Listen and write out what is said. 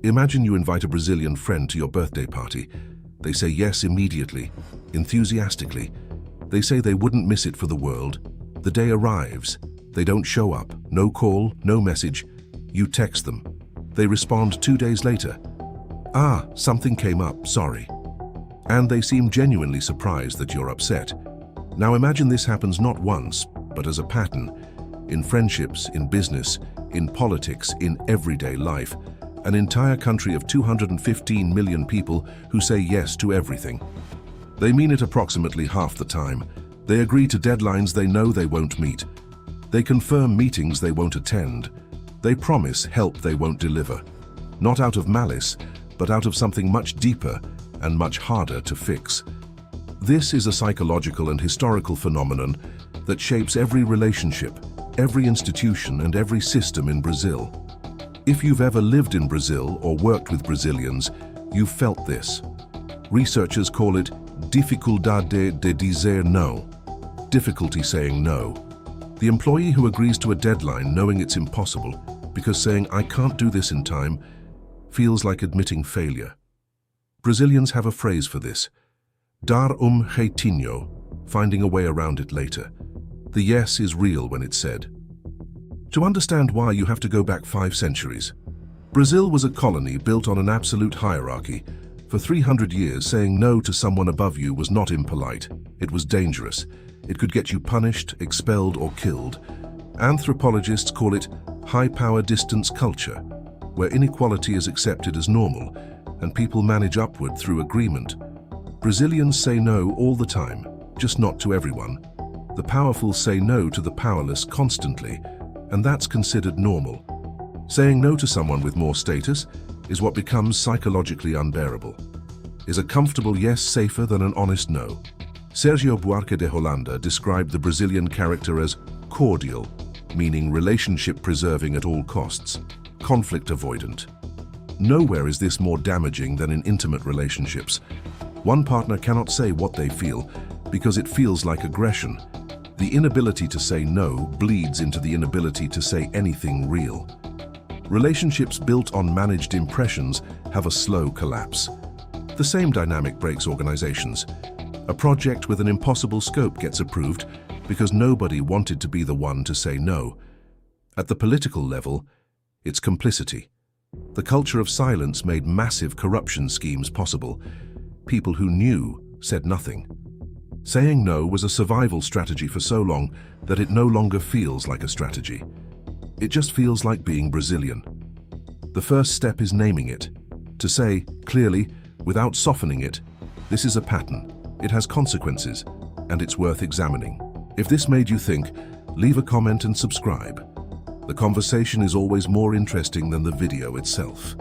Imagine you invite a Brazilian friend to your birthday party. They say yes immediately, enthusiastically. They say they wouldn't miss it for the world. The day arrives. They don't show up. No call, no message. You text them. They respond 2 days later. "Ah, something came up, sorry." And they seem genuinely surprised that you're upset. Now imagine this happens not once, but as a pattern. In friendships, in business, in politics, in everyday life. An entire country of 215 million people who say yes to everything. They mean it approximately half the time. They agree to deadlines they know they won't meet. They confirm meetings they won't attend. They promise help they won't deliver. Not out of malice, but out of something much deeper and much harder to fix. This is a psychological and historical phenomenon that shapes every relationship, every institution, and every system in Brazil. If you've ever lived in Brazil or worked with Brazilians, you've felt this. Researchers call it dificuldade de dizer no, difficulty saying no. The employee who agrees to a deadline knowing it's impossible, because saying "I can't do this in time" feels like admitting failure. Brazilians have a phrase for this: dar jeitinho, finding a way around it later. The yes is real when it's said. To understand why, you have to go back 5 centuries. Brazil was a colony built on an absolute hierarchy. For 300 years, saying no to someone above you was not impolite. It was dangerous. It could get you punished, expelled, or killed. Anthropologists call it high-power distance culture, where inequality is accepted as normal and people manage upward through agreement. Brazilians say no all the time, just not to everyone. The powerful say no to the powerless constantly, and that's considered normal. Saying no to someone with more status is what becomes psychologically unbearable. Is a comfortable yes safer than an honest no? Sergio Buarque de Holanda described the Brazilian character as cordial, meaning relationship preserving at all costs, conflict avoidant. Nowhere is this more damaging than in intimate relationships. One partner cannot say what they feel because it feels like aggression. The inability to say no bleeds into the inability to say anything real. Relationships built on managed impressions have a slow collapse. The same dynamic breaks organizations. A project with an impossible scope gets approved because nobody wanted to be the one to say no. At the political level, it's complicity. The culture of silence made massive corruption schemes possible. People who knew said nothing. Saying no was a survival strategy for so long that it no longer feels like a strategy. It just feels like being Brazilian. The first step is naming it. To say, clearly, without softening it, this is a pattern, it has consequences, and it's worth examining. If this made you think, leave a comment and subscribe. The conversation is always more interesting than the video itself.